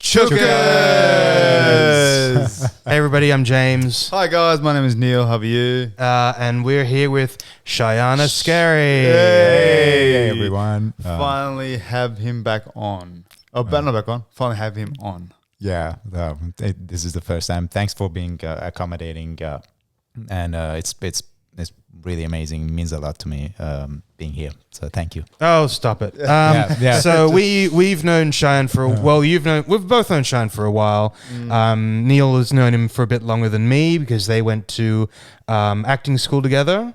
Chookers! Hey everybody, I'm James. Hi guys, my name is Neil. How are you? And we're here with Shayan Askari. Hey everyone. Finally have him back on. Oh, but not back on. Finally have him on. This is the first time. Thanks for being accommodating, and it's really amazing. It means a lot to me being here. So thank you. Oh, stop it. Yeah. So we've known Shayan for we've both known Shayan for a while. Neil has known him for a bit longer than me because they went to acting school together.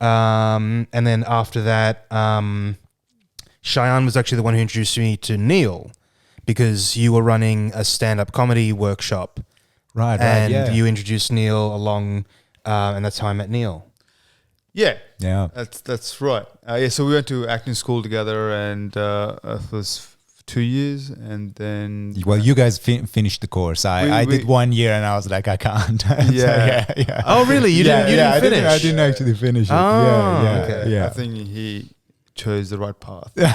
And then after that, Shayan was actually the one who introduced me to Neil because you were running a stand-up comedy workshop. Right. And you introduced Neil along, and that's how I met Neil. Yeah. Yeah. That's right. So we went to acting school together, and it was 2 years, and then You guys finished the course. I did 1 year, and I was like, I can't. Yeah. Oh, really? You didn't finish? I didn't actually finish it. Oh, okay. I think he chose the right path. I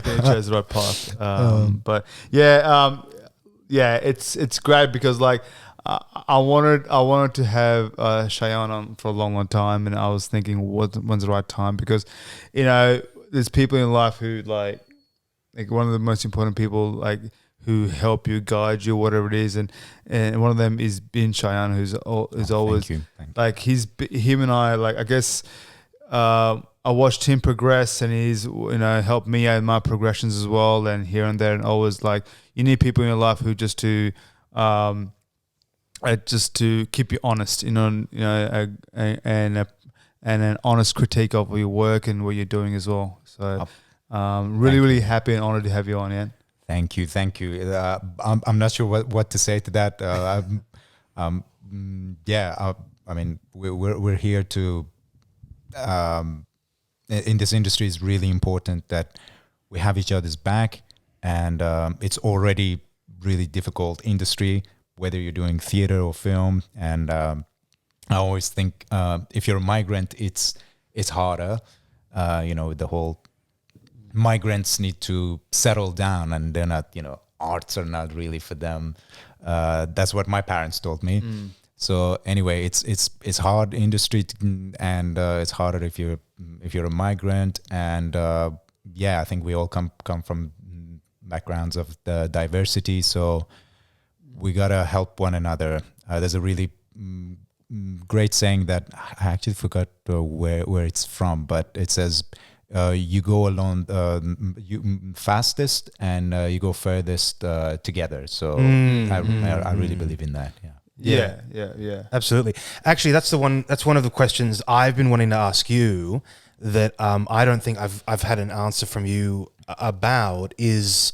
think he chose the right path. But it's great because like I wanted to have Shayan on for a long time, and I was thinking when's the right time, because there's people in life who like one of the most important people like who help you, guide you, whatever it is, and one of them is being Shayan, who's always Thank you. like him and I, like I guess I watched him progress, and he's helped me out in my progressions as well, and here and there, and always like you need people in your life who just to keep you honest, and an honest critique of your work and what you're doing as well. So really happy and honored to have you on, Ian. Thank you. I'm not sure what to say to that. I mean, we're here to. In this industry, it's really important that we have each other's back, and it's already really difficult industry, whether you're doing theater or film. And I always think if you're a migrant, it's harder. The whole migrants need to settle down, and they're not, arts are not really for them. That's what my parents told me. So anyway, it's hard industry, and it's harder if you're a migrant. And I think we all come from backgrounds of the diversity. So we gotta help one another. There's a really great saying that I actually forgot where it's from, but it says you go alone you fastest, and you go furthest together. So I really believe in that. Yeah. Absolutely. Actually, that's one of the questions I've been wanting to ask you that I don't think I've had an answer from you about, is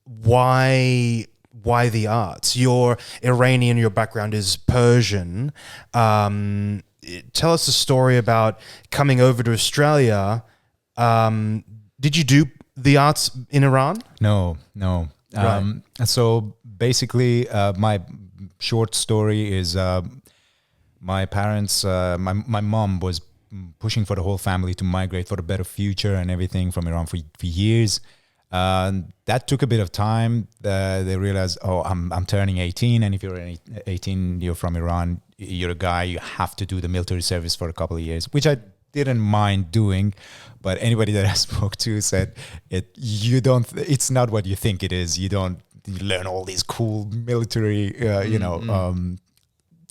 why the arts? You're Iranian, your background is Persian. Tell us a story about coming over to Australia. Did you do the arts in Iran? No. Right. So basically, my short story is my parents, my mom was pushing for the whole family to migrate for a better future and everything from Iran for years. That took a bit of time. They realized, I'm turning 18, and if you're 18, you're from Iran, you're a guy, you have to do the military service for a couple of years, which I didn't mind doing. But anybody that I spoke to said it's not what you think it is. You learn all these cool military,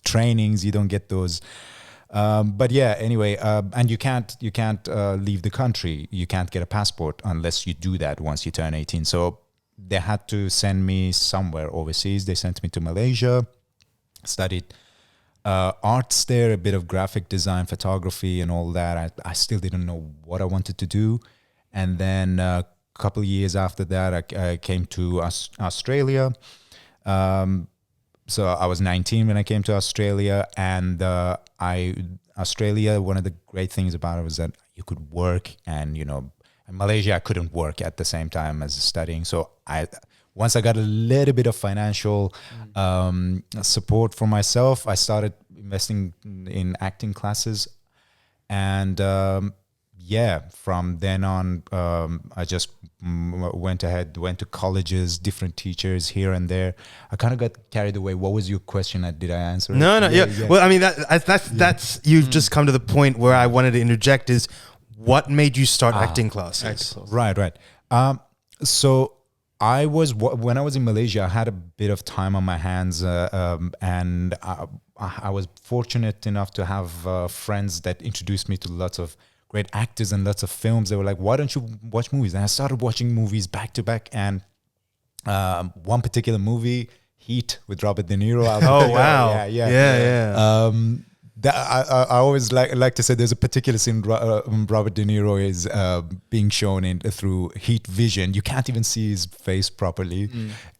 trainings. You don't get those. Anyway, and you can't leave the country. You can't get a passport unless you do that once you turn 18. So they had to send me somewhere overseas. They sent me to Malaysia, studied arts there, a bit of graphic design, photography, and all that. I still didn't know what I wanted to do. And then a couple of years after that, I came to Australia. So I was 19 when I came to Australia, and Australia, one of the great things about it was that you could work, and in Malaysia I couldn't work at the same time as studying. So once I got a little bit of financial support for myself, I started investing in acting classes, and yeah, from then on, I just went to colleges, different teachers here and there. I kind of got carried away. What was your question? Did I answer it? No, yeah. Well, I mean, that's you've just come to the point where I wanted to interject is what made you start acting classes? Right. So I was when I was in Malaysia, I had a bit of time on my hands, and I was fortunate enough to have friends that introduced me to lots of great actors and lots of films. They were like, "Why don't you watch movies?" And I started watching movies back to back, and one particular movie, Heat, with Robert De Niro. Oh wow! Yeah. I always like to say there's a particular scene Robert De Niro is being shown in through heat vision. You can't even see his face properly,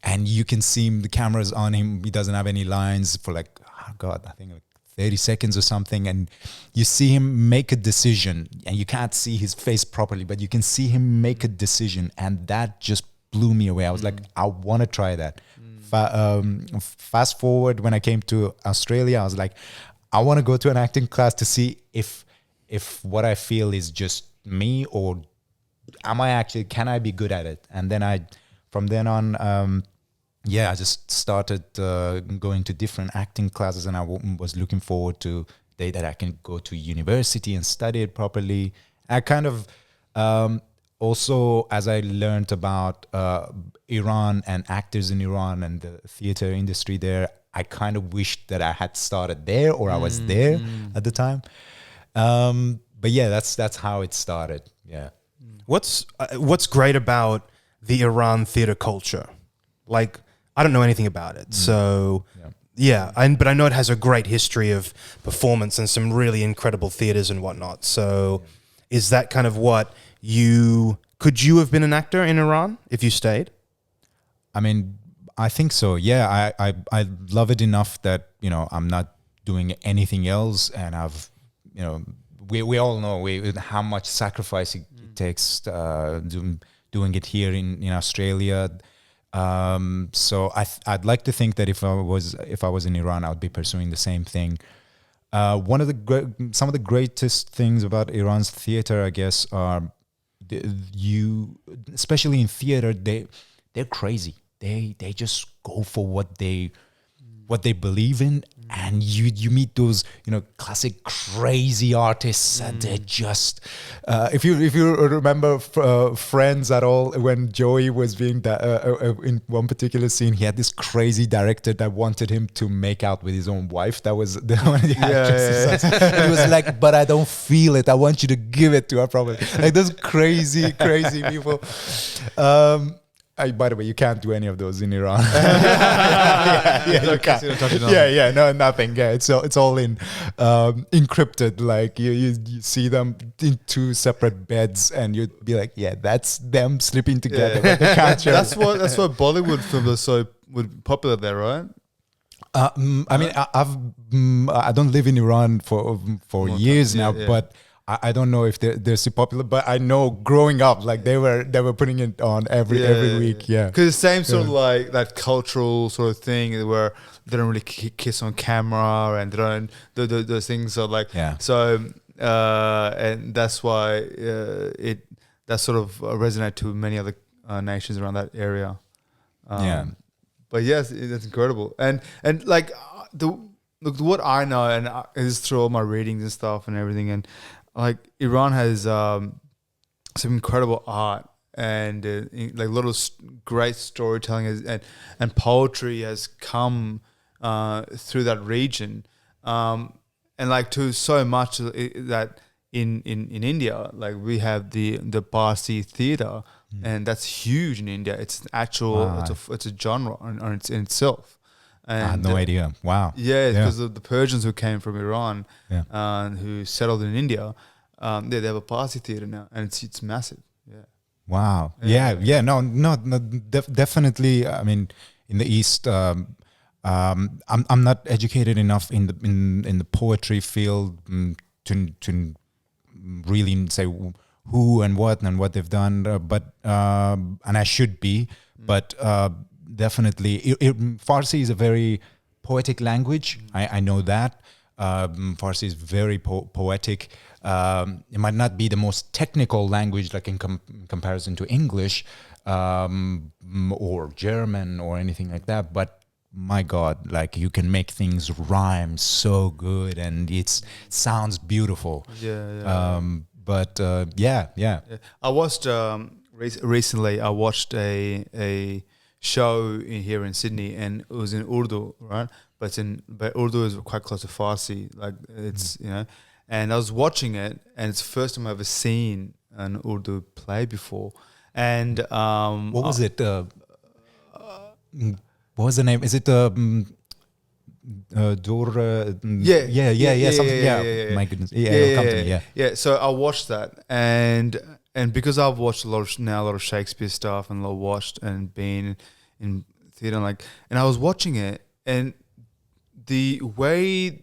and you can see him, the camera's on him. He doesn't have any lines for like, oh God, I think like 30 seconds or something, and you see him make a decision, and you can't see his face properly, but you can see him make a decision, and that just blew me away. I was like, I want to try that. Fast forward, when I came to Australia, I was like, I want to go to an acting class to see if what I feel is just me, or can I be good at it? And then from then on, I just started going to different acting classes, and I was looking forward to the day that I can go to university and study it properly. I kind of also, as I learned about Iran and actors in Iran and the theater industry there, I kind of wished that I had started there, or I was there at the time. But yeah, that's how it started. Yeah. What's great about the Iran theater culture? Like, I don't know anything about it, so but I know it has a great history of performance and some really incredible theaters and whatnot. So, is that kind of what could you have been an actor in Iran if you stayed? I mean, I think so. Yeah, I love it enough that, I'm not doing anything else, and we all know how much sacrifice it takes doing it here in Australia. So I'd like to think that if I was in Iran, I would be pursuing the same thing. Some of the greatest things about Iran's theater, I guess, are especially in theater, they're crazy. They just go for what they believe in, and you meet those classic crazy artists, and they're just if you remember Friends at all, when Joey was being in one particular scene, he had this crazy director that wanted him to make out with his own wife. That was one of the actresses. He was like, "But I don't feel it. I want you to give it to her properly." Like those crazy people. By the way, you can't do any of those in Iran. You can't. No, nothing. Yeah, it's all in encrypted. Like you see them in two separate beds, and you'd be like, yeah, that's them sleeping together. But they can't share. That's why Bollywood films are so popular there, right? I mean, I don't live in Iran for years now, but I don't know if they're so popular, but I know growing up, like they were putting it on every week. Yeah, because the same sort of like that cultural sort of thing where they don't really kiss on camera, and they don't those things are like so, and that's why that sort of resonate to many other nations around that area. But yes, that's incredible, and like what I know, and is through all my readings and stuff and everything, and like Iran has some incredible art, and like a lot of great storytelling and poetry has come through that region, and like to so much that in India, like we have the Parsi theater, and that's huge in India. It's an actual it's a genre in itself. And I had no idea. Wow. Yeah, because of the Persians who came from Iran, who settled in India. They have a Parsi theater now, and it's massive. Yeah. Wow. Yeah. No. Definitely. I mean, in the East, I'm not educated enough in the poetry field to really say who and what they've done, but and I should be, but. Definitely, Farsi is a very poetic language. I know that. Farsi is very poetic. It might not be the most technical language, like in comparison to English or German or anything like that, but my God, like you can make things rhyme so good and it sounds beautiful. Yeah. I watched recently. I watched a show here in Sydney, and it was in Urdu, right? But Urdu is quite close to Farsi, like it's And I was watching it, and it's the first time I've ever seen an Urdu play before. And what was it? What was the name? Is it Dur? Yeah. My goodness. It'll come to me. Yeah. So I watched that, and because I've watched a lot of Shakespeare stuff, and watched and been in theater, and I was watching it, and the way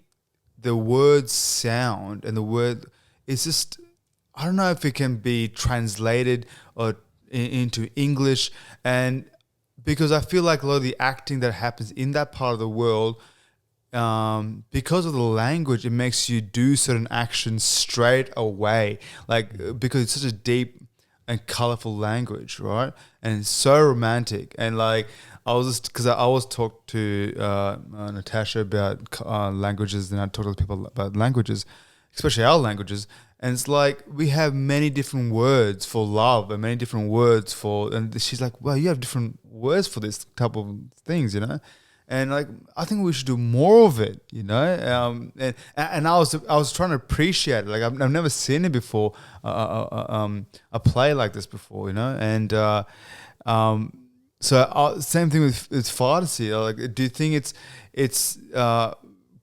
the words sound and the word is just, I don't know if it can be translated or into English, and because I feel like a lot of the acting that happens in that part of the world, because of the language, it makes you do certain actions straight away, because it's such a deep and colorful language, right? And it's so romantic. And I was talked to Natasha about languages, and I talk to people about languages, especially our languages. And it's like we have many different words for love and many different words for, and she's like, well, you have different words for this type of things, And I think we should do more of it, And I was trying to appreciate it. I've never seen it before, a play like this before, And so same thing with Farsi. Do you think it's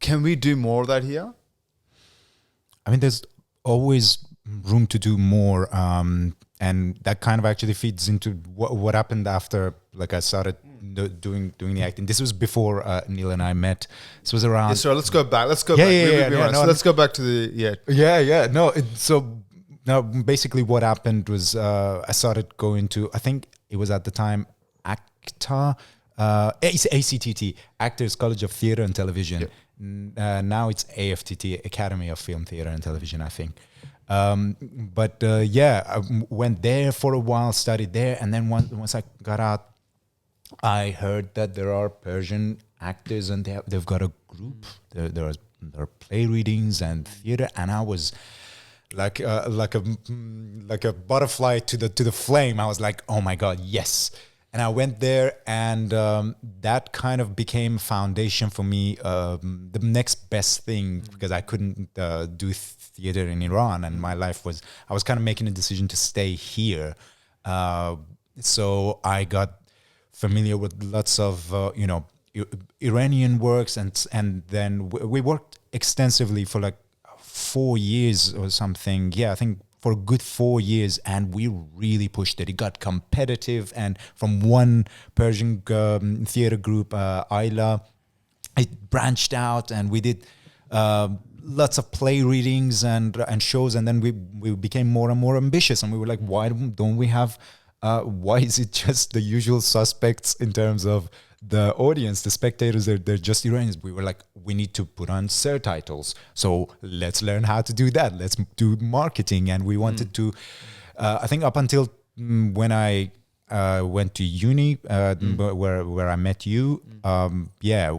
can we do more of that here? I mean, there's always room to do more, and that kind of actually feeds into what happened after. I started doing the acting. This was before Neil and I met. This was around. Yes, sir. Let's go back. Let's go back. So let's go back to the No. So now, basically, what happened was I started going to. I think it was at the time ACTA, ACTT, Actors College of Theatre and Television. Yep. Now it's AFTT, Academy of Film, Theatre and Television, I think. I went there for a while, studied there, and then once I got out, I heard that there are Persian actors, and they've got a group. There are play readings and theatre, and I was like a butterfly to the flame. I was like, oh my God, yes. And I went there, and that kind of became foundation for me, the next best thing, because I couldn't do theater in Iran, and my life I was kind of making a decision to stay here. So I got familiar with lots of, Iranian works, and then we worked extensively for 4 years or something. Yeah, I think for a good 4 years, and we really pushed it. It got competitive, and from one Persian theater group, Ayla, it branched out, and we did lots of play readings and shows, and then we became more and more ambitious, and we were like, why don't we have? Why is it just the usual suspects in terms of the audience, the spectators? They're just Iranians. We were like, we need to put on subtitles. So let's learn how to do that. Let's do marketing. And we wanted to, I think up until when I went to uni, where I met you,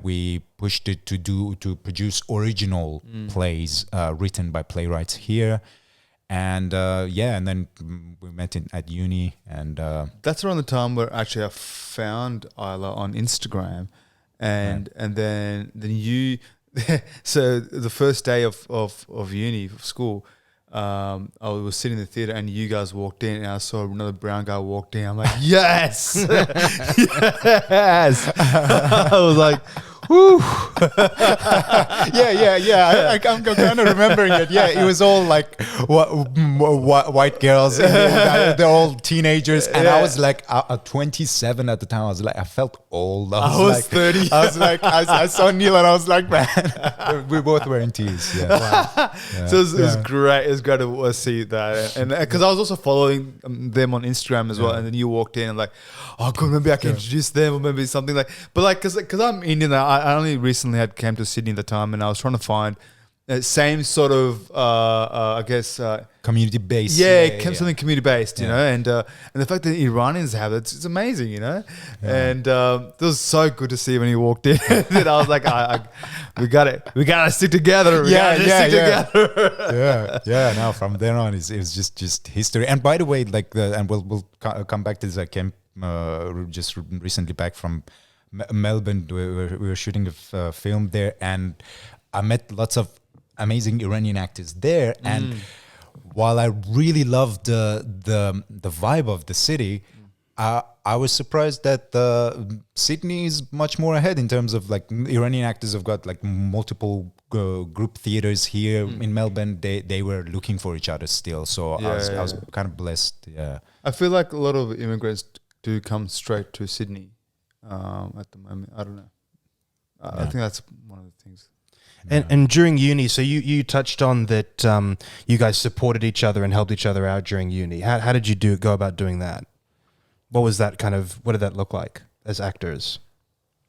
we pushed it to produce original plays written by playwrights here. And and then we met at uni, and that's around the time where actually I found Isla on Instagram, and then you. So the first day of uni, of school, I was sitting in the theater, and you guys walked in, and I saw another brown guy walked in. I'm like, yes, yes. I was like, woo. I'm kind of remembering it. Yeah, it was all like white girls. They're all teenagers, and I was like 27 at the time. I was like, I felt old. I was 30. I was like, I saw Neil, and I was like, man, we both were in tears. Yeah. Wow. So it was great. It's great to see that, and because I was also following them on Instagram as well, and then you walked in and like, oh, good, maybe I can introduce them, or maybe something like. But like, because I'm Indian, I only recently came to Sydney at the time, and I was trying to find same sort of, I guess, Community based. something community based, you know, and the fact that Iranians have it, it's amazing, you know, and it was so good to see when he walked in. That I was like, we gotta stick together. Yeah. Now from there on, it was just history. And by the way, like we'll come back to this. I came just recently back from Melbourne. We were shooting a film there, and I met lots of amazing Iranian actors there. And while I really loved the vibe of the city, I was surprised that Sydney is much more ahead in terms of like Iranian actors have got like multiple group theaters here in Melbourne. They were looking for each other still, so I was kind of blessed. Yeah, I feel like a lot of immigrants do come straight to Sydney at the moment. I don't know. I think that's one of the things. And during uni, so you touched on that you guys supported each other and helped each other out during uni. How did you go about doing that? What was that what did that look like as actors?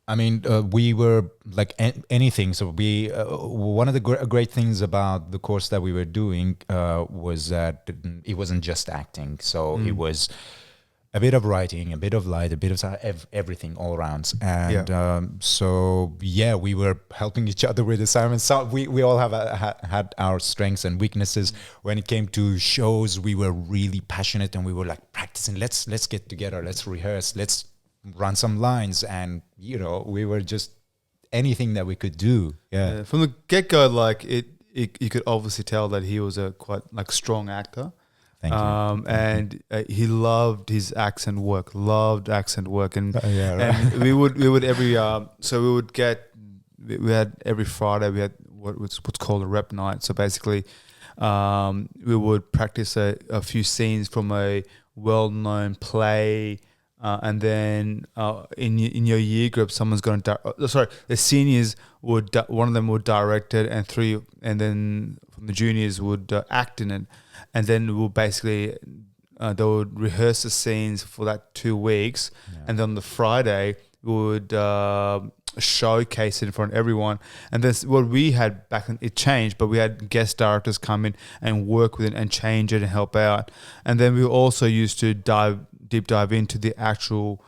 I mean, we were like anything. So we one of the great things about the course that we were doing was that it wasn't just acting. So it was a bit of writing, a bit of light, a bit of everything all around. And we were helping each other with assignments. So we all had our strengths and weaknesses. When it came to shows, we were really passionate and we were like practicing. Let's get together. Let's rehearse. Let's run some lines. And, you know, we were just anything that we could do. Yeah. From the get-go, like you could obviously tell that he was a quite like strong actor. Thank you. And he loved his accent work, and and we would every we had every Friday we had what's called a rep night. So basically, we would practice a few scenes from a well-known play, and then in your year group, someone's going to the seniors would one of them would direct it, and then from the juniors would act in it. And then we'll basically, they would rehearse the scenes for that 2 weeks. Yeah. And then on the Friday, we would showcase it in front of everyone. And that's what we had back then. It changed, but we had guest directors come in and work with it and change it and help out. And then we also used to deep dive into the actual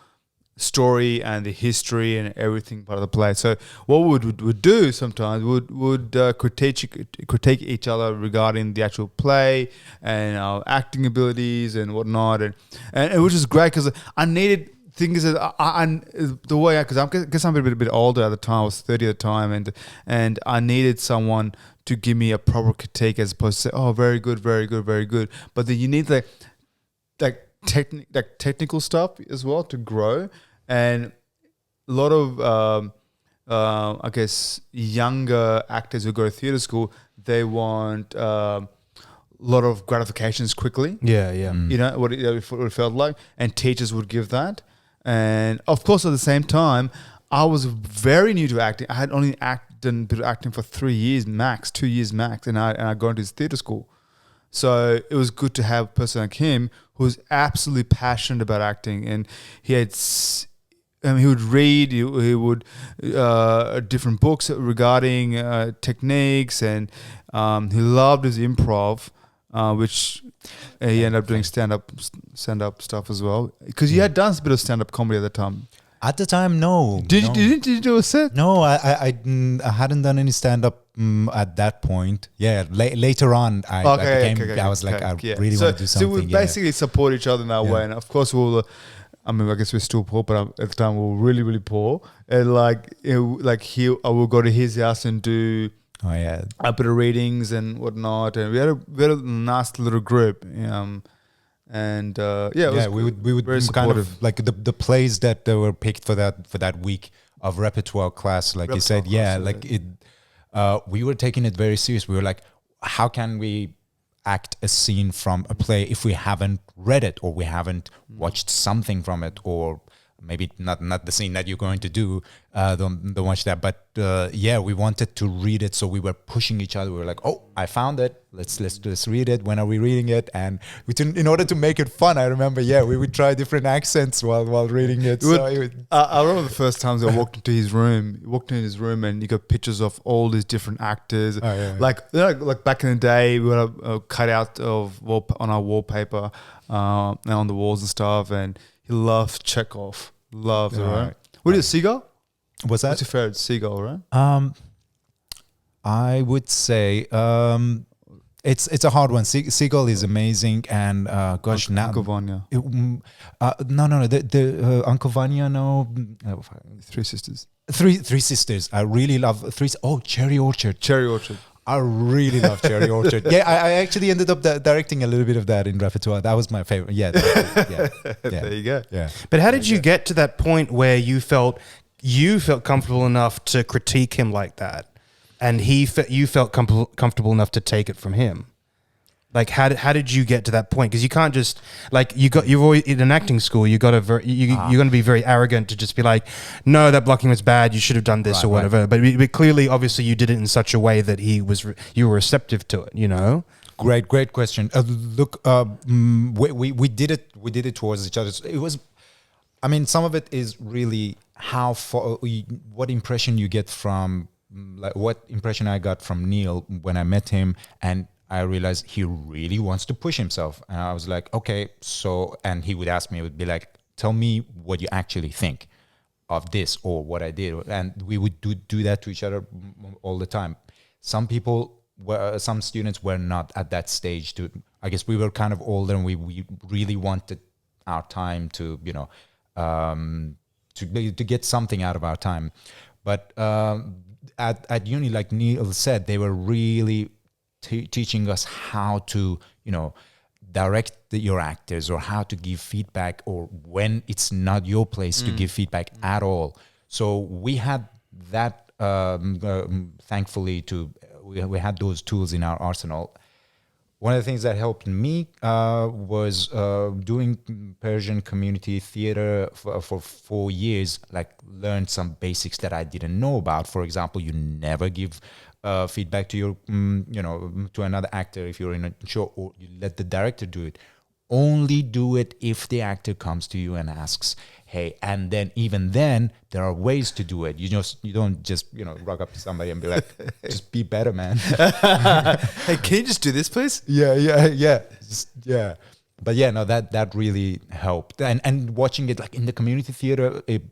story and the history and everything part of the play. So what we would do sometimes would critique each other regarding the actual play and our acting abilities and whatnot, and it was just great because I needed things that because I guess I'm a bit older at the time. I was 30 at the time, and I needed someone to give me a proper critique as opposed to say, oh, very good, very good, very good. But then you need technical stuff as well to grow. And a lot of, I guess, younger actors who go to theatre school, they want a lot of gratifications quickly. Yeah. You know, what it felt like. And teachers would give that. And, of course, at the same time, I was very new to acting. I had only done a bit of acting for 3 years max, 2 years max, and I got into theatre school. So it was good to have a person like him who was absolutely passionate about acting. And he had... he would read, he would different books regarding techniques, and he loved his improv, which he ended up doing stand-up stuff as well. Because you had done a bit of stand-up comedy at the time. At the time, no. Did you do a set? No, I hadn't done any stand-up at that point. Yeah, later on, I was like, I really want to do something. So we basically support each other in that way. And of course, I guess we're still poor, but at the time we were really, really poor. And I will go to his house and do a bit of readings and whatnot. And we had a nice little group. We would very kind of like the plays that were picked for that week of repertoire class. Like you said, we were taking it very serious. We were like, how can we act a scene from a play if we haven't read it or we haven't watched something from it or maybe not the scene that you're going to do. Don't watch that. But yeah, we wanted to read it, so we were pushing each other. We were like, "Oh, I found it. Let's read it. When are we reading it?" And in order to make it fun, I remember, we would try different accents while reading it. I remember the first times I walked into his room. And you got pictures of all these different actors. Oh, yeah. Like back in the day, we had a cutout of on our wallpaper, and on the walls and stuff. And he loved Chekhov. Loved it, right? What is it, Seagull? What's that? What's your favorite? Seagull, right? I would say it's a hard one. Seagull is amazing, and gosh, Uncle Vanya. No, the Uncle Vanya, no. Three Sisters. Three Sisters. I really love Cherry Orchard. I really love Cherry Orchard. Yeah, I actually ended up directing a little bit of that in repertoire. That was my favorite. Yeah. There you go. Yeah. But how did you get to that point where you felt comfortable enough to critique him like that, and you felt comfortable enough to take it from him? Like, how did you get to that point? Because you can't just, like, you've always in an acting school, you're going to be very arrogant to just be like, no, that blocking was bad, you should have done this or whatever. Right. But clearly, obviously, you did it in such a way that you were receptive to it. You know. Great question. Look, we did it towards each other. It was, I mean, some of it is really what impression you get from, like, what impression I got from Neil when I met him, and I realized he really wants to push himself. And I was like, okay, and he would ask me, it would be like, tell me what you actually think of this or what I did. And we would do that to each other all the time. Some students were not at that stage I guess we were kind of older, and we really wanted our time to, to get something out of our time. But at uni, like Neil said, they were really teaching us how to, direct your actors, or how to give feedback, or when it's not your place to give feedback at all. So we had that, thankfully, we had those tools in our arsenal. One of the things that helped me was doing Persian community theater for 4 years, like learned some basics that I didn't know about. For example, you never give feedback to your, to another actor if you're in a show, or you let the director do it. Only do it if the actor comes to you and asks, hey, and then even then there are ways to do it. You don't just rock up to somebody and be like, just be better, man. Hey, can you just do this, please? Yeah. But yeah, no, that really helped. And watching it, like, in the community theater, it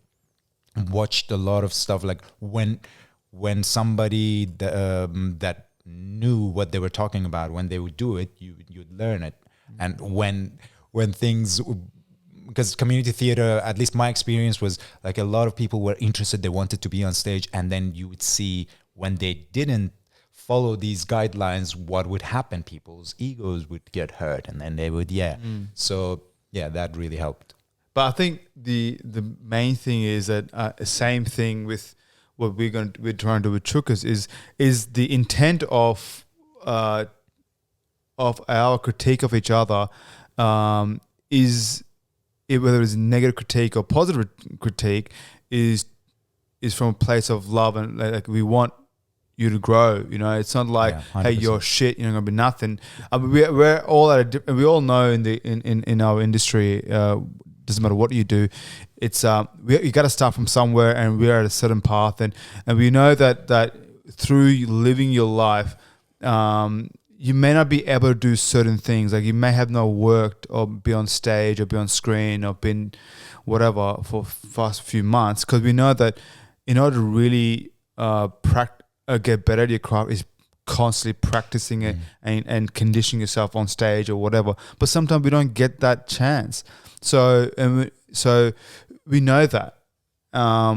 watched a lot of stuff, like when somebody that knew what they were talking about, when they would do it, you'd learn it. And when things, because community theater, at least my experience was, like, a lot of people were interested, they wanted to be on stage, and then you would see when they didn't follow these guidelines, what would happen. People's egos would get hurt, and then they would, So yeah, that really helped. But I think the main thing is that same thing with what we're trying to do with Chukas is the intent of our critique of each other, is whether it's negative critique or positive critique, is from a place of love, and like we want you to grow. It's not like, hey, you're shit, you're gonna be nothing. I mean, we're all and we all know in our industry, doesn't matter what you do, it's you got to start from somewhere, and we're at a certain path, and we know that through living your life, you may not be able to do certain things. Like, you may have not worked or be on stage or be on screen or been whatever for first few months, because we know that in order to really get better at your craft is constantly practicing it and conditioning yourself on stage or whatever. But sometimes we don't get that chance. So we know that. I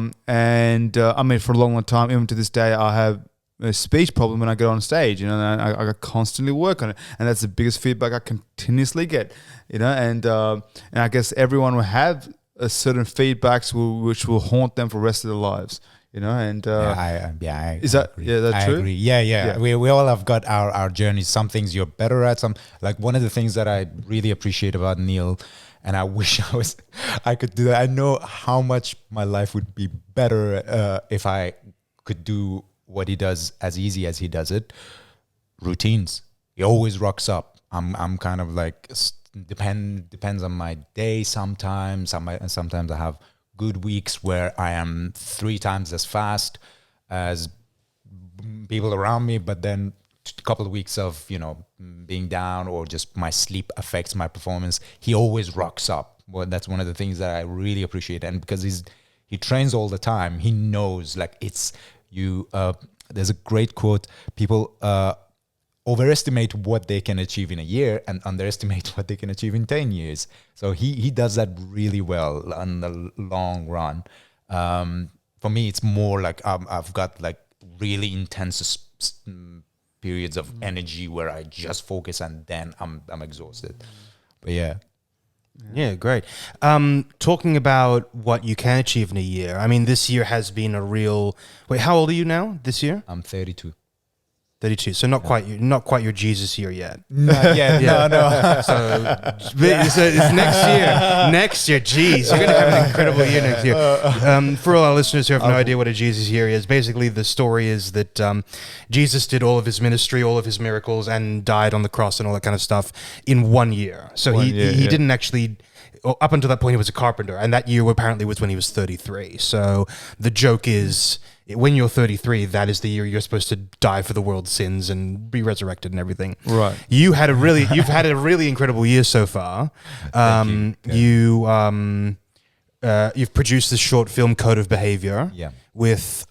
mean, for a long time, even to this day, I have a speech problem when I get on stage, and I constantly work on it, and that's the biggest feedback I continuously get, and I guess everyone will have a certain feedbacks which will haunt them for the rest of their lives, is that agree. That true? I agree. Yeah. We all have got our journeys. Some things you're better at. Some, like, one of the things that I really appreciate about Neil, and I wish I could do that. I know how much my life would be better if I could do what he does as easy as he does it. Routines. He always rocks up. I'm kind of like depends on my day. Sometimes I have good weeks where I am 3 times as fast as people around me, but then a couple of weeks of being down or just my sleep affects my performance. He always rocks up. Well, that's one of the things that I really appreciate, and because he trains all the time, he knows like it's you. There's a great quote: people overestimate what they can achieve in a year and underestimate what they can achieve in 10 years. So he does that really well on the long run. For me, it's more like I've got like really intense periods of energy where I just focus and then I'm exhausted. But yeah, great. Talking about what you can achieve in a year. I mean, this year has been a real. Wait, how old are you now? This year? I'm 32. 32. So not quite your Jesus year yet. Not yet. No. So it's next year. Next year, geez, you're gonna have an incredible year next year. For all our listeners who have no idea what a Jesus year is, basically the story is that Jesus did all of his ministry, all of his miracles, and died on the cross and all that kind of stuff in 1 year. So he didn't actually. Up until that point, he was a carpenter, and that year apparently was when he was 33. So the joke is, when you're 33, that is the year you're supposed to die for the world's sins and be resurrected and everything. Right. You've had a really incredible year so far. Thank you. You've produced this short film, Code of Behavior, with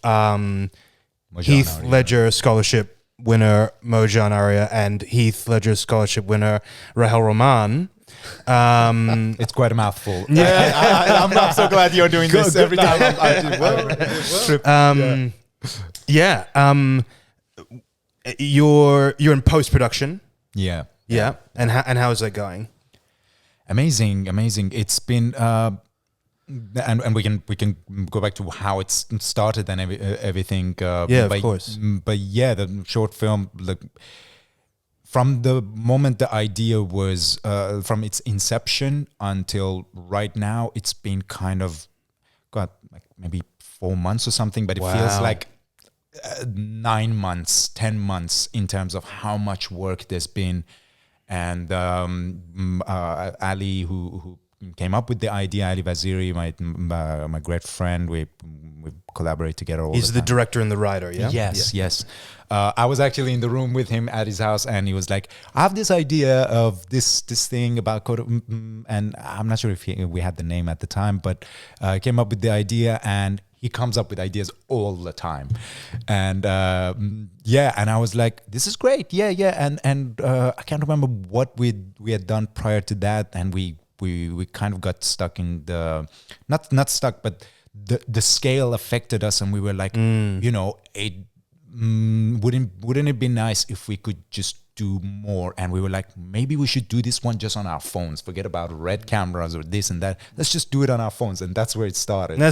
Heath Ledger Scholarship winner Mojan Arya and Heath Ledger Scholarship winner Rahel Roman. It's quite a mouthful. Yeah, I'm so glad you're doing this every time. You're in post production. Yeah. And how is that going? Amazing. It's been and we can go back to how it started and everything. Of course. But yeah, the short film, like, from the moment the idea was, from its inception until right now, it's been kind of got like maybe 4 months or something, but it feels like 9 months, 10 months in terms of how much work there's been. And Ali, who came up with the idea, Ali Vaziri, my great friend, we collaborate together all the time. He's the director and the writer, yeah? Yes. I was actually in the room with him at his house, and he was like, I have this idea of this thing about code of, and I'm not sure if we had the name at the time, but I came up with the idea, and he comes up with ideas all the time. And and I was like, this is great. And I can't remember what we had done prior to that, and we kind of got stuck in the, not stuck, but the scale affected us, and we were like, wouldn't it be nice if we could just do more? And we were like, maybe we should do this one just on our phones. Forget about red cameras or this and that. Let's just do it on our phones. And that's where it started. Yeah.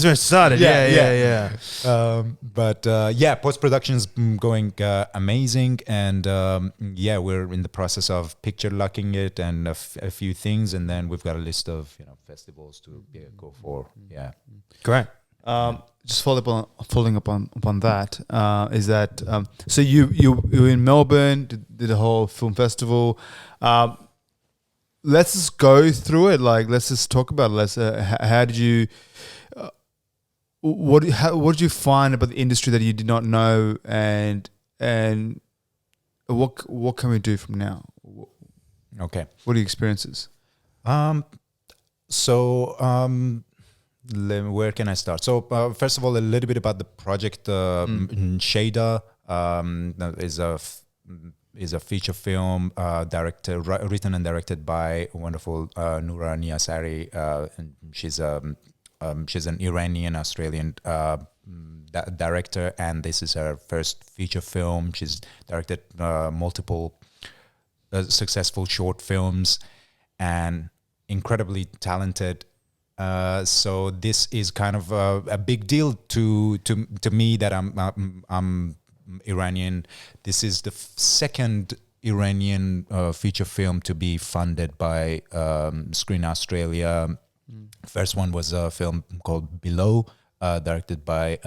Post-production is going amazing. And we're in the process of picture locking it and a few things. And then we've got a list of festivals to go for. Yeah. Great. Just following up on that, is that so you were in Melbourne, did a whole film festival. Let's just go through it. Like, let's just talk about it. How did you? What did you find about the industry that you did not know, and what can we do from now? Okay. What are your experiences? Where can I start? So first of all, a little bit about the project. Shada is a feature film written and directed by wonderful Noura Niasari. And she's an Iranian Australian director, and this is her first feature film. She's directed multiple successful short films, and incredibly talented. So this is kind of a big deal to me that I'm Iranian. This is the second Iranian feature film to be funded by Screen Australia. First one was a film called Below, directed by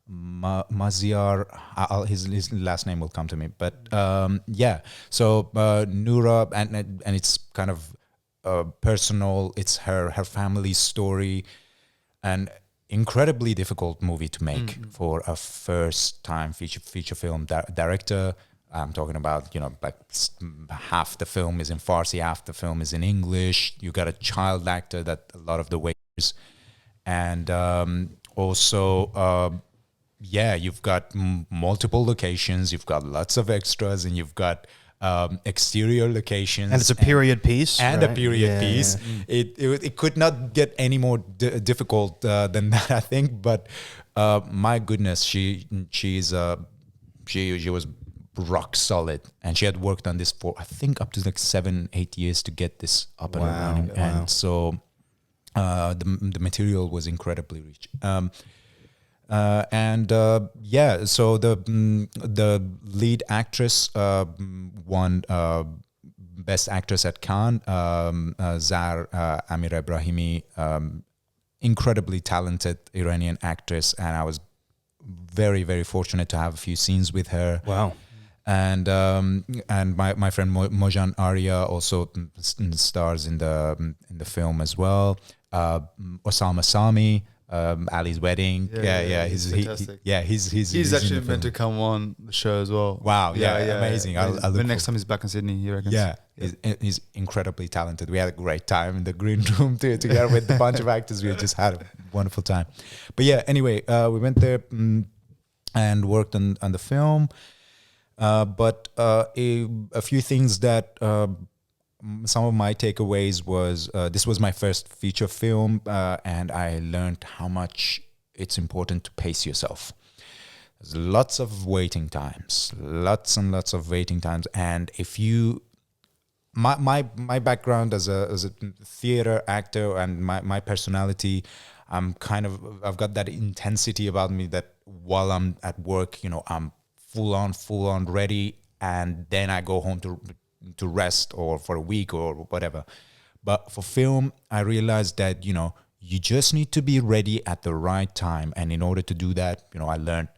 Maziar. His last name will come to me, but yeah. So Noura, and it's kind of personal. It's her family's story, and incredibly difficult movie to make for a first time feature film director. I'm talking about, like half the film is in Farsi, half the film is in English. You got a child actor that a lot of the waiters, and also, you've got multiple locations, you've got lots of extras, and you've got exterior locations, and it's a period piece, and right? a period piece. Yeah. It could not get any more difficult than that, I think. But my goodness, she was rock solid, and she had worked on this for, I think, up to like 7-8 years to get this up and running. And so the material was incredibly rich. So the lead actress won Best Actress at Cannes, Zar Amir Ebrahimi, incredibly talented Iranian actress, and I was very, very fortunate to have a few scenes with her. Wow. And my friend Mojan Arya also stars in the film as well. Osama Sami, Ali's wedding. He's fantastic. He's actually meant to come on the show as well. Wow, amazing. The next time he's back in Sydney, he reckons. He's incredibly talented. We had a great time in the green room together with a bunch of actors. We just had a wonderful time. But yeah, anyway, we went there and worked on the film. But a few things that some of my takeaways was this was my first feature film, and I learned how much it's important to pace yourself. There's lots of waiting times, lots and lots of waiting times, and if you my background as a theater actor and my personality, I've got that intensity about me that while I'm at work, I'm full on ready, and then I go home to rest or for a week or whatever. But for film, I realized that you just need to be ready at the right time, and in order to do that, I learned,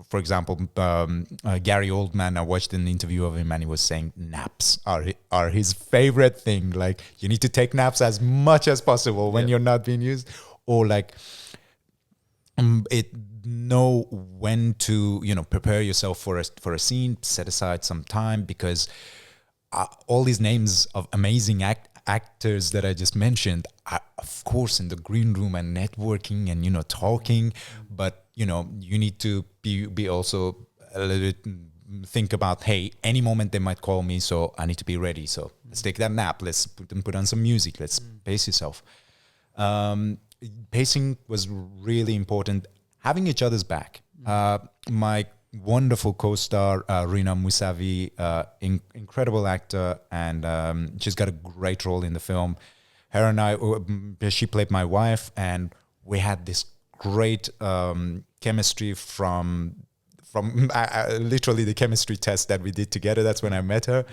for example, Gary Oldman, I watched an interview of him, and he was saying naps are his favorite thing. Like, you need to take naps as much as possible when you're not being used, or like know when to prepare yourself for a scene, set aside some time, because all these names of amazing actors that I just mentioned are, of course, in the green room and networking and talking, but you need to be also a little bit think about, hey, any moment they might call me, so I need to be ready. So let's take that nap, let's put on some music, let's pace yourself. Pacing was really important. Having each other's back. My wonderful co-star, Rina Musavi, incredible actor, and she's got a great role in the film. Her and I, she played my wife, and we had this great chemistry from literally the chemistry test that we did together. That's when I met her,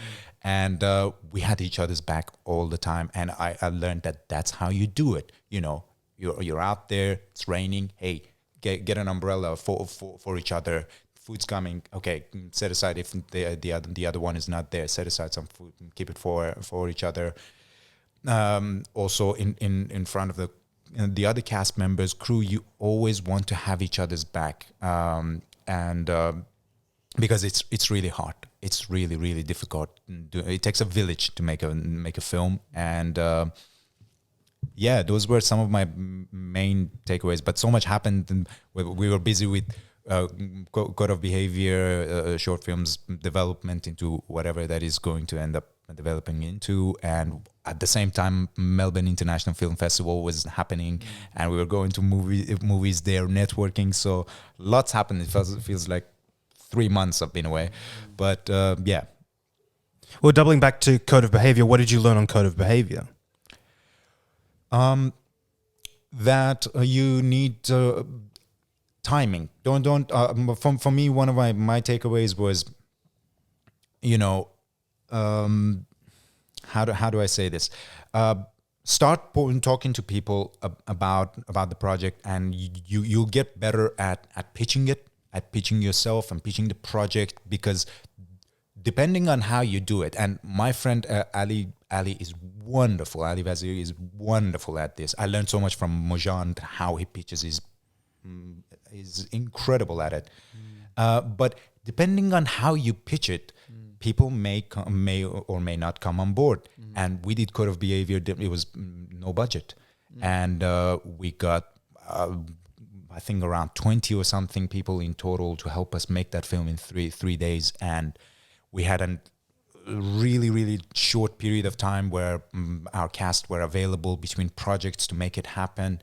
and we had each other's back all the time. And I learned that that's how you do it. You're out there, it's raining. Hey, get an umbrella for each other. Food's coming. Okay, set aside if the other one is not there. Set aside some food and keep it for each other. Also, in front of the other cast members, crew, you always want to have each other's back, and because it's really hard. It's really, really difficult. It takes a village to make a film, and those were some of my main takeaways. But so much happened, and we were busy with code of behavior, short films development into whatever that is going to end up developing into. And at the same time, Melbourne International Film Festival was happening, and we were going to movies there, networking. So lots happened. It feels like 3 months I've been away, but yeah. Well, doubling back to code of behavior, what did you learn on code of behavior? That you need timing. Don't. For me, one of my takeaways was, how do I say this? Start talking to people about the project, and you'll get better at pitching it, at pitching yourself and pitching the project, because depending on how you do it. And my friend Ali is wonderful. Ali Vaziri is wonderful at this. I learned so much from Mojan. How he pitches is incredible at it. But depending on how you pitch it, people may or may not come on board. And we did Code of Behavior. It was no budget, and we got I think around 20 or something people in total to help us make that film in three days. And we had a really short period of time where our cast were available between projects to make it happen.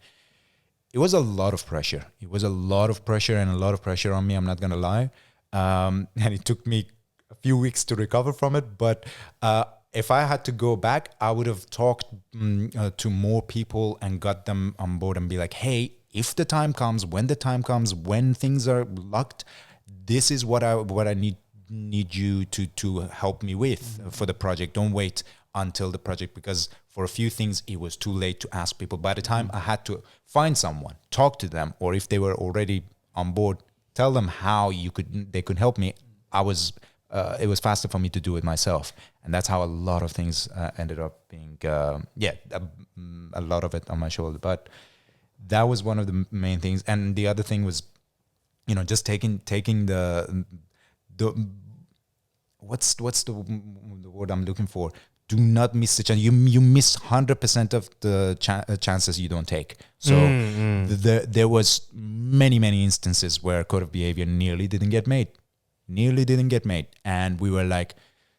It was a lot of pressure. It was a lot of pressure, and a lot of pressure on me, I'm not going to lie. And it took me a few weeks to recover from it. But if I had to go back, I would have talked to more people and got them on board and be like, hey, if the time comes, when things are locked, this is what I need you to help me with for the project. Don't wait until the project, because for a few things it was too late to ask people. By the time I had to find someone, talk to them, or if they were already on board, tell them how they could help me. It was faster for me to do it myself, and that's how a lot of things ended up being. A lot of it on my shoulder, but that was one of the main things. And the other thing was, just taking the what's the word I'm looking for? Do not miss the chance. You miss 100% of the chances you don't take. So there was many instances where Code of Behavior nearly didn't get made, and we were like,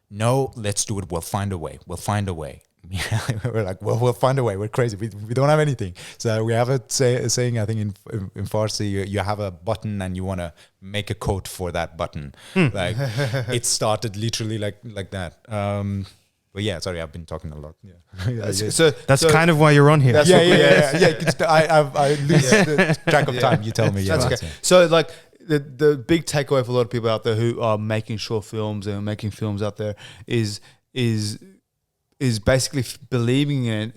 no, let's do it. We'll find a way. We're like, well, we'll find a way. We're crazy. We don't have anything. So we have a saying, I think in Farsi, you have a button and you want to make a code for that button. Like it started literally like that. But yeah, sorry, I've been talking a lot. Yeah. So that's kind of why you're on here. I lose the track of time. You tell me. That's okay. So like the big takeaway for a lot of people out there who are making short films and making films out there is basically believing in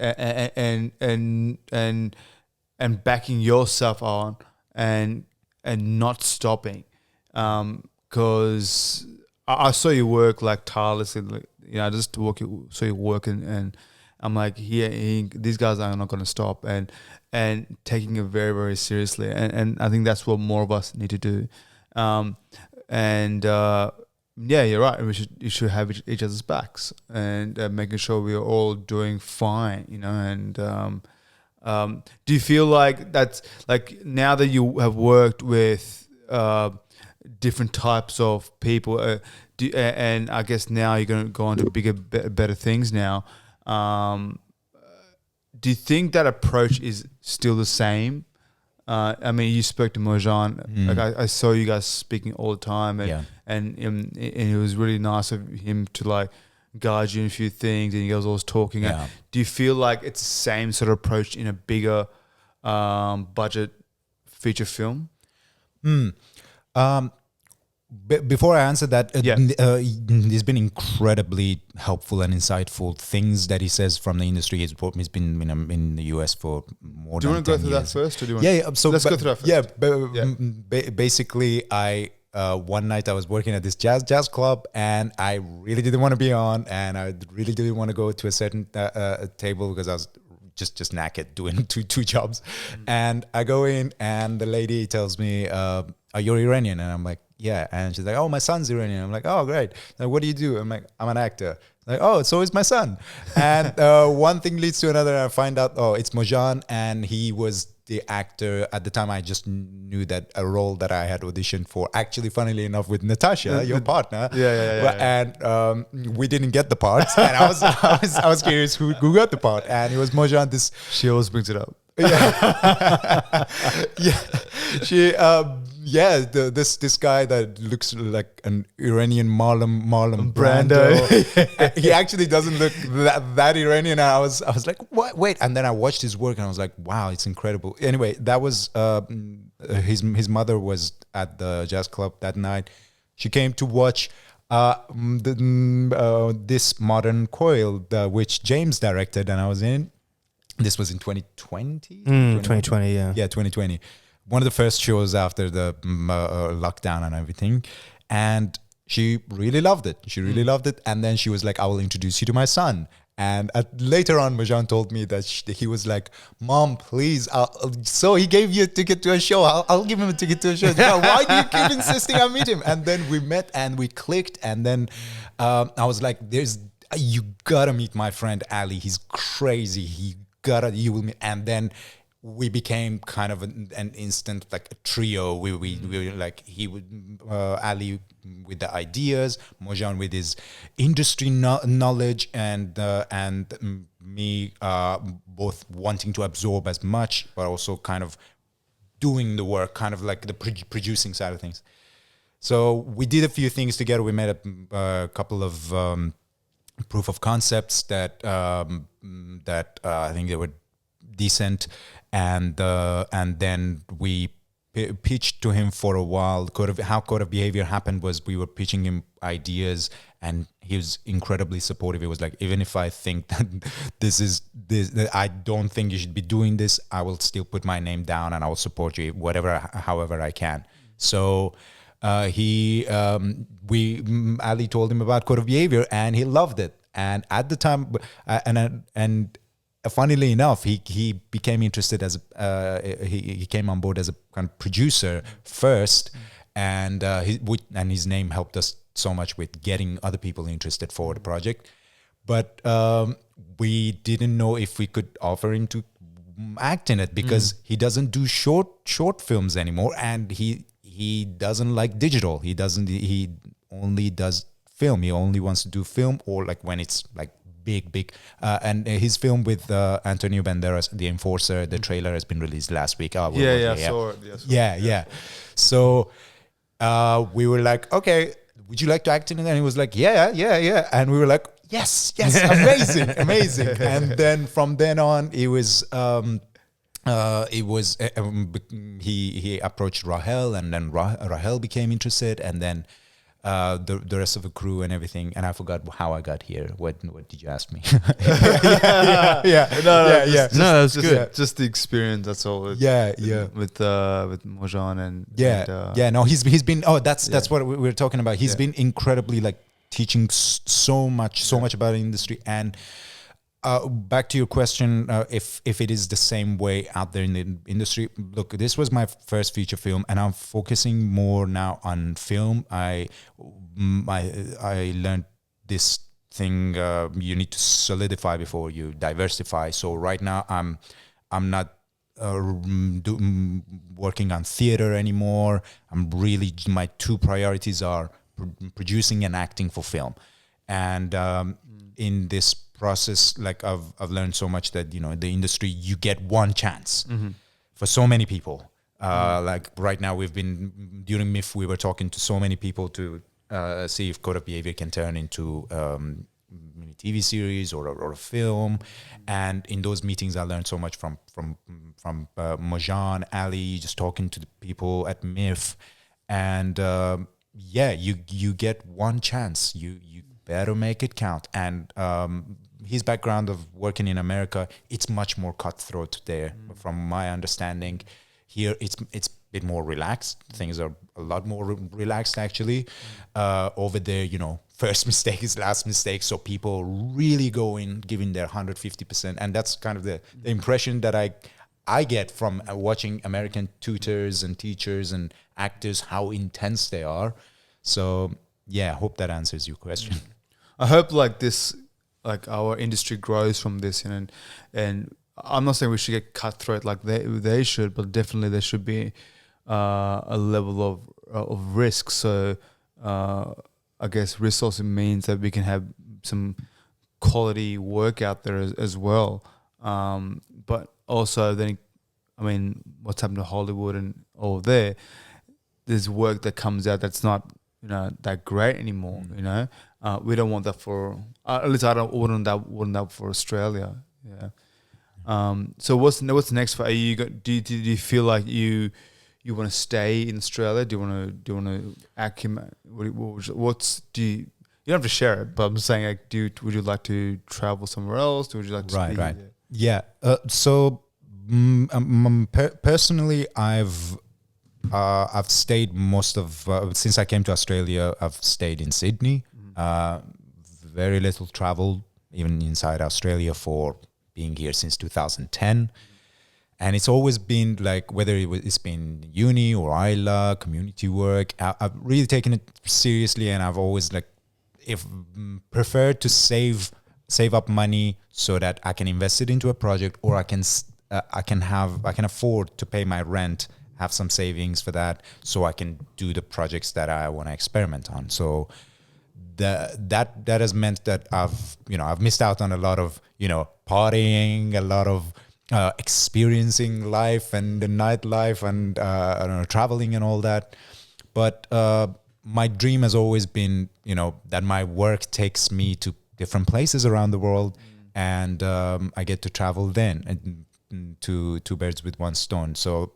and backing yourself on and not stopping, because I saw you work like tirelessly. I just saw you work and I'm like, these guys are not going to stop and taking it very, very seriously. And I think that's what more of us need to do. Yeah, you're right. You should have each other's backs and making sure we are all doing fine, And do you feel like that's like, now that you have worked with different types of people, and I guess now you're going to go on to bigger, better things now. Do you think that approach is still the same? I mean, you spoke to Mojan. Like I saw you guys speaking all the time, and it was really nice of him to like guide you in a few things, and you guys always talking. Yeah. Do you feel like it's the same sort of approach in a bigger budget feature film? Before I answer that, he's been incredibly helpful and insightful. Things that he says from the industry. He's been in the US for more than 10 years. Do you want to go through that first? Or do you want so let's go through that first. Basically, one night I was working at this jazz club, and I really didn't want to be on, and I really didn't want to go to a certain table because I was just knackered doing two jobs. And I go in, and the lady tells me, "Are you Iranian?" And I'm like, yeah. And she's like, oh, my son's Iranian. I'm like, oh, great. Like, what do you do? I'm like, I'm an actor. Like, oh, so is my son. And one thing leads to another. And I find out, it's Mojan. And he was the actor. At the time, I just knew that a role that I had auditioned for, actually, funnily enough, with Natasha, your partner. And we didn't get the parts. And I was curious who got the part. And it was Mojan. She always brings it up. She this guy that looks like an Iranian Marlon Brando. He actually doesn't look that Iranian. And I was like, what? Wait. And then I watched his work and I was like, wow, it's incredible. Anyway, that was his mother was at the jazz club that night. She came to watch. This Modern Coil, which James directed, and I was in. This was in 2020. 2020, yeah. Yeah, 2020. One of the first shows after the lockdown and everything, and she really loved it. She really loved it, and then she was like, "I will introduce you to my son." And later on, Majan told me that he was like, "Mom, please." So he gave you a ticket to a show. I'll give him a ticket to a show. Why do you keep insisting I meet him? And then we met and we clicked. And then I was like, you gotta meet my friend Ali. He's crazy. You will meet. And then we became kind of an instant like a trio. We were like, he would Ali with the ideas, Mojan with his industry knowledge, and me both wanting to absorb as much, but also kind of doing the work, kind of like the producing side of things. So we did a few things together. We made a couple of proof of concepts that I think they were decent. And then we pitched to him for a while. How code of behavior happened was we were pitching him ideas, and he was incredibly supportive. He was like, even if I think that that I don't think you should be doing this, I will still put my name down and I will support you however I can. So Ali told him about code of behavior, and he loved it. And at the time, funnily enough, he became interested as he came on board as a kind of producer first, and his name helped us so much with getting other people interested for the project. But we didn't know if we could offer him to act in it, because he doesn't do short films anymore, and he doesn't like digital. He only does film. He only wants to do film, or like when it's like big and his film with Antonio Banderas, The Enforcer, the trailer has been released last week. Saw it. Yeah. So we were like, okay, would you like to act in it? And he was like, yeah. And we were like, yes, amazing. And then from then on, he approached Rahel, and then Rahel became interested, and then the rest of the crew and everything, and I forgot how I got here. What did you ask me? That's good. Just the experience. That's all. With Mojan and No, he's been. Oh, that's what we were talking about. He's been incredibly like teaching so much about the industry. And back to your question, if it is the same way out there in the industry, look, this was my first feature film, and I'm focusing more now on film. I learned this thing, you need to solidify before you diversify. So right now I'm not working on theater anymore. My two priorities are producing and acting for film. And in this process, like I've learned so much that, the industry, you get one chance for so many people. Like right now, during MIF, we were talking to so many people to see if code of behavior can turn into TV series or a film. And in those meetings, I learned so much from Mojan, Ali, just talking to the people at MIF. And you get one chance. You better make it count. And his background of working in America, it's much more cutthroat there. From my understanding, here it's a bit more relaxed. Things are a lot more relaxed actually. Over there, first mistake is last mistake. So people really go in giving their 150%, and that's kind of the impression that I get from watching American tutors and teachers and actors, how intense they are. So yeah, I hope that answers your question. I hope like our industry grows from this, and I'm not saying we should get cutthroat like they should, but definitely there should be a level of risk. So I guess risk also means that we can have some quality work out there as well. But also then, what's happened to Hollywood and all there, there's work that comes out that's not that great anymore. We don't want that for at least I wouldn't that for Australia. Yeah. So what's next for you? Do you feel like you you want to stay in Australia? Do you want to accumulate? You don't have to share it, but I'm saying like, would you like to travel somewhere else? Or would you like to Right, be right. there? Yeah. Personally, I've stayed most of since I came to Australia. I've stayed in Sydney. Very little travel, even inside Australia, for being here since 2010. And it's always been like, whether it's been uni or ILA, community work, I've really taken it seriously, and I've always like, preferred to save up money so that I can invest it into a project, or I can afford to pay my rent, have some savings for that, so I can do the projects that I want to experiment on. So that has meant that I've missed out on a lot of partying, a lot of experiencing life and the nightlife, and I don't know, traveling and all that. But my dream has always been that my work takes me to different places around the world, and I get to travel then, and two birds with one stone. So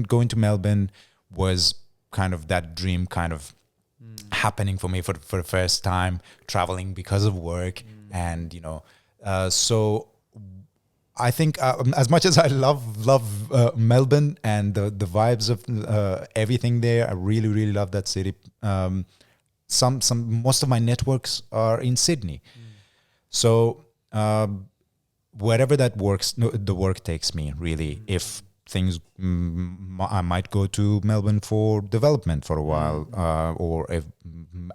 going to Melbourne was kind of that dream kind of happening for me for the first time, traveling because of work. And so I think as much as I love Melbourne and the vibes of everything there, I really love that city. Most of my networks are in Sydney, so wherever the work takes me, really. If things, I might go to Melbourne for development for a while, or if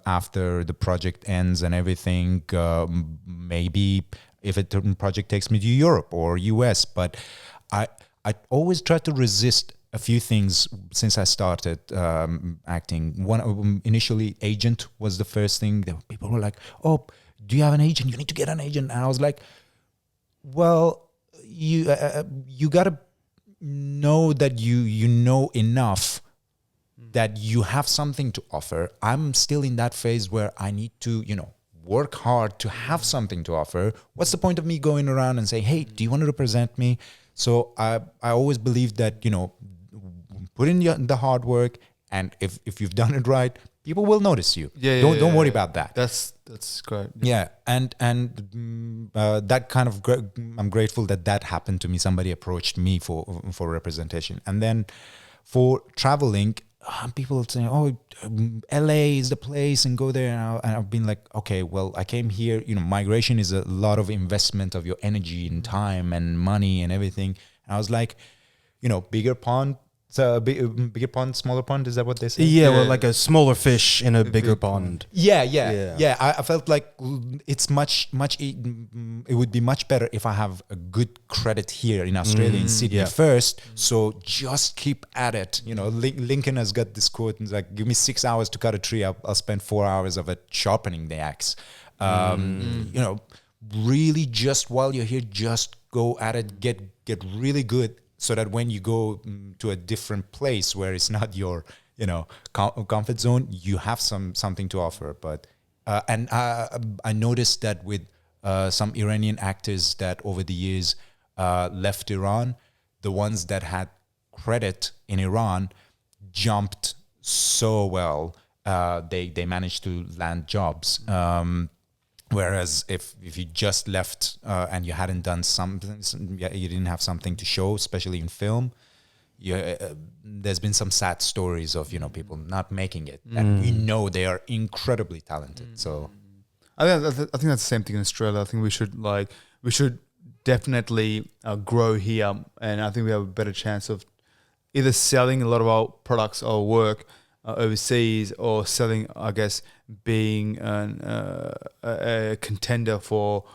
after the project ends and everything, maybe if a project takes me to Europe or US. But I always try to resist a few things since I started acting. One, initially, agent was the first thing. People were like, "Oh, do you have an agent? You need to get an agent." And I was like, "Well, you gotta know that you know enough that you have something to offer." I'm still in that phase where I need to, work hard to have something to offer. What's the point of me going around and saying, "Hey, do you want to represent me?" So I always believe that, put in the hard work, and if you've done it right, people will notice you. Don't worry about that. That's great. Yeah, and that kind of I'm grateful that happened to me. Somebody approached me for representation, and then for traveling, people saying, "Oh, LA is the place, and go there." And I've been like, "Okay, well, I came here. Migration is a lot of investment of your energy and time and money and everything." And I was like, bigger pond. So bigger pond, smaller pond. Is that what they say? Yeah, well, like a smaller fish in a bigger pond. Yeah. I felt like it's much. It would be much better if I have a good credit here in Australia, in Sydney first. So just keep at it. Lincoln has got this quote, and it's like, "Give me 6 hours to cut a tree. I'll spend 4 hours of it sharpening the axe." Really, just while you're here, just go at it. Get really good, so that when you go to a different place where it's not your, comfort zone, you have something to offer. But and I noticed that with some Iranian actors that over the years left Iran, the ones that had credit in Iran jumped so well. They managed to land jobs. Whereas if you just left and you hadn't done something, you didn't have something to show, especially in film, there's been some sad stories of people not making it, and we know they are incredibly talented. So I think that's the same thing in Australia. I think we should definitely grow here, and I think we have a better chance of either selling a lot of our products or work overseas, or selling, I guess, being a contender for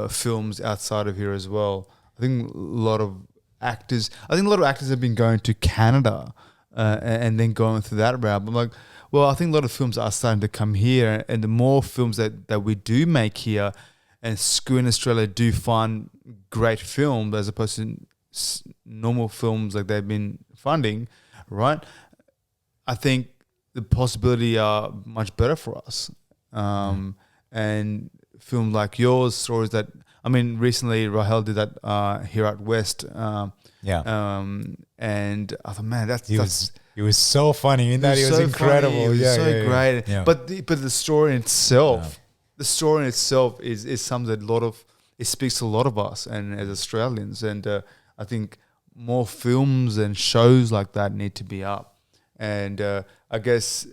films outside of here as well. I think a lot of actors have been going to Canada and then going through that route. I'm like, well, I think a lot of films are starting to come here, and the more films that we do make here, and Screw in Australia do find great films as opposed to normal films like they've been funding, right? I think the possibility are much better for us. And films like yours, stories that I mean, recently Rahel did that here at West. And I thought, man, He was so funny in that. He was so incredible. Funny. It was so great. Yeah. But the story in itself, is something that it speaks to a lot of us and as Australians. And I think more films and shows like that need to be up. And I guess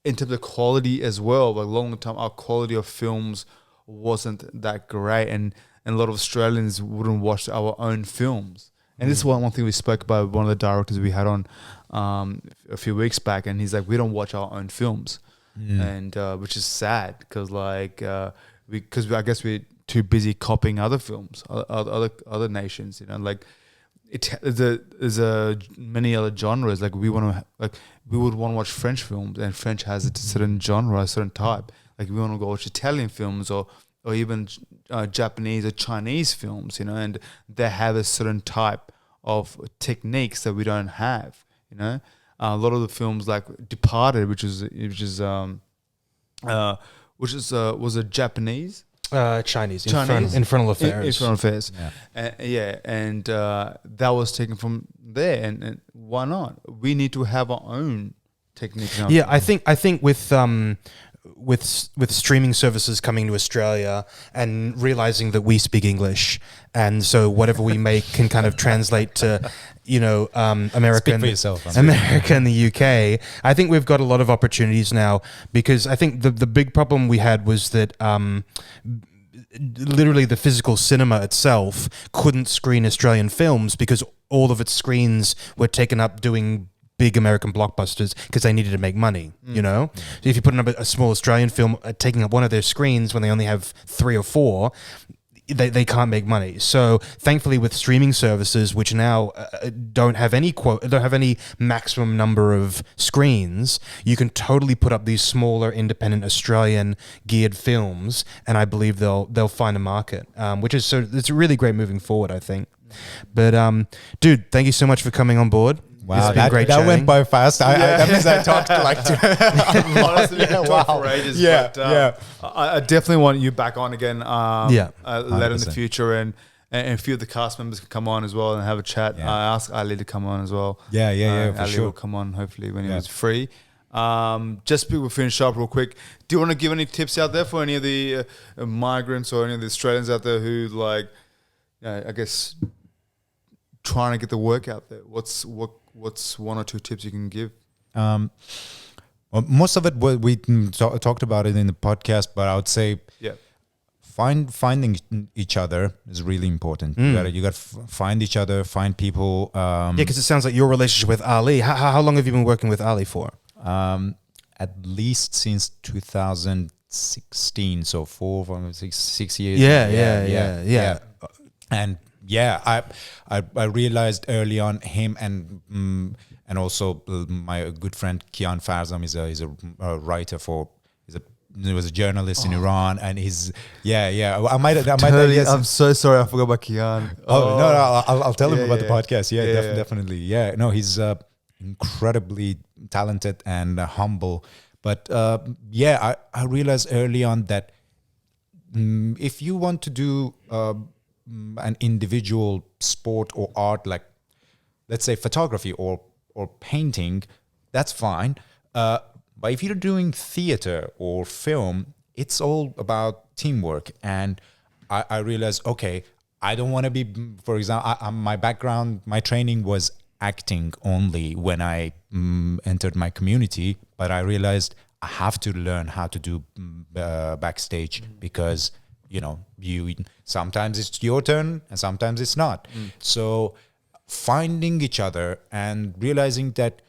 in terms of quality as well, like long time, our quality of films wasn't that great, and a lot of Australians wouldn't watch our own films. And this is one thing we spoke about with one of the directors we had on a few weeks back, and he's like, we don't watch our own films, and which is sad because I guess we're too busy copying other films, other nations, like. There's many other genres. Like we would want to watch French films, and French has a certain genre, a certain type. Like we want to go watch Italian films or even Japanese or Chinese films, and they have a certain type of techniques that we don't have. A lot of the films like Departed, which was a Japanese. Chinese. Infernal Affairs. Infernal Affairs. And that was taken from there. And why not? We need to have our own technique. Yeah, I think with streaming services coming to Australia and realizing that we speak English, and so whatever we make can kind of translate to, America. Speak for yourself. America and the UK. I think we've got a lot of opportunities now, because I think the big problem we had was that literally the physical cinema itself couldn't screen Australian films because all of its screens were taken up doing big American blockbusters because they needed to make money, So if you put up a small Australian film taking up one of their screens when they only have 3 or 4, they can't make money. So thankfully, with streaming services, which now don't have any maximum number of screens, you can totally put up these smaller, independent Australian geared films, and I believe they'll find a market, it's really great moving forward, I think. But dude, thank you so much for coming on board. Wow, that went by fast. That means I talked like honestly, we talked for ages. I definitely want you back on again. Later in the future, and a few of the cast members can come on as well and have a chat. I asked Ali to come on as well. For Ali sure. will come on hopefully when he was free. Just before we finish up real quick, do you want to give any tips out there for any of the migrants or any of the Australians out there who I guess trying to get the work out there? What's one or two tips you can give? Well, most of it we talked about it in the podcast, but I would say finding each other is really important. You got to find each other, find people. Because it sounds like your relationship with Ali. How long have you been working with Ali for? At least since 2016, so 6 years. Yeah. And I realized early on him and also my good friend Kian Farzam is a writer he was a journalist in Iran, and I might I'm so sorry, I forgot about Kian. I'll tell him about the podcast. Definitely. No, he's incredibly talented and humble. But I realized early on that if you want to do an individual sport or art, like let's say photography or painting, that's fine. But if you're doing theater or film, it's all about teamwork. And I realized, okay, I don't want to be, for example, my background, my training was acting only when I entered my community, but I realized I have to learn how to do backstage because you sometimes it's your turn and sometimes it's not. So finding each other and realizing that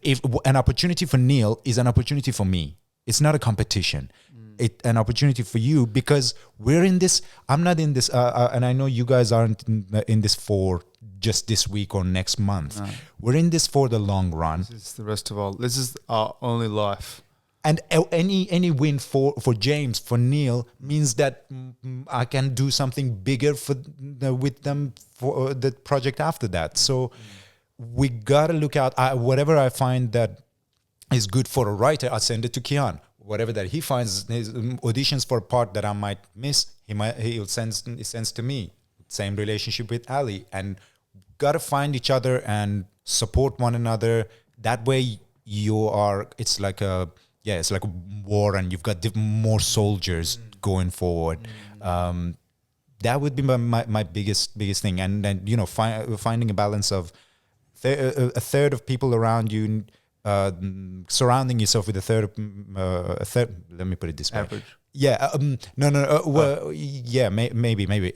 if an opportunity for Neil is an opportunity for me, it's not a competition. It's an opportunity for you because we're in this. I'm not in this, and I know you guys aren't in this for just this week or next month. No. We're in this for the long run. This is our only life. And any win for James, for Neil, means that I can do something bigger with them for the project after that. So we gotta look out. Whatever I find that is good for a writer, I send it to Kian. Whatever that he finds his auditions for a part that I might miss, He'll sends to me. Same relationship with Ali, and gotta find each other and support one another. That way, it's like a war, and you've got more soldiers going forward. That would be my biggest thing, and then finding a balance of a third of people around you, surrounding yourself with a third. Let me put it this way. Average. Yeah. No. Well, yeah. Maybe.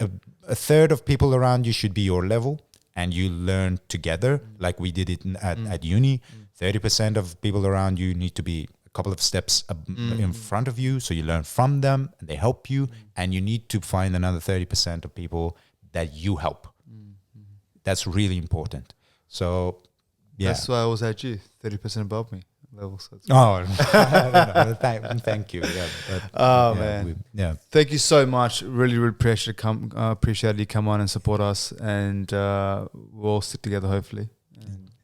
A third of people around you should be your level, and you learn together, like we did it at uni. 30% of people around you need to be a couple of steps in front of you, so you learn from them, and they help you, and you need to find another 30% of people that you help. That's really important. So, yeah. That's why I was at you, 30% above me. Level. So thank you. Yeah, man. Yeah. Thank you so much. Really, really appreciate you come on and support us, and we'll stick together hopefully.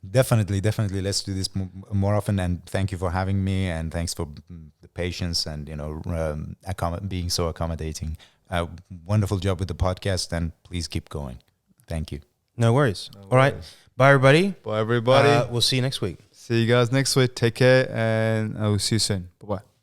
Definitely. Let's do this more often. And thank you for having me, and thanks for the patience and being so accommodating. Wonderful job with the podcast, and please keep going. Thank you. No worries. All right. Bye, everybody. Bye, everybody. We'll see you next week. See you guys next week. Take care, and I will see you soon. Bye-bye.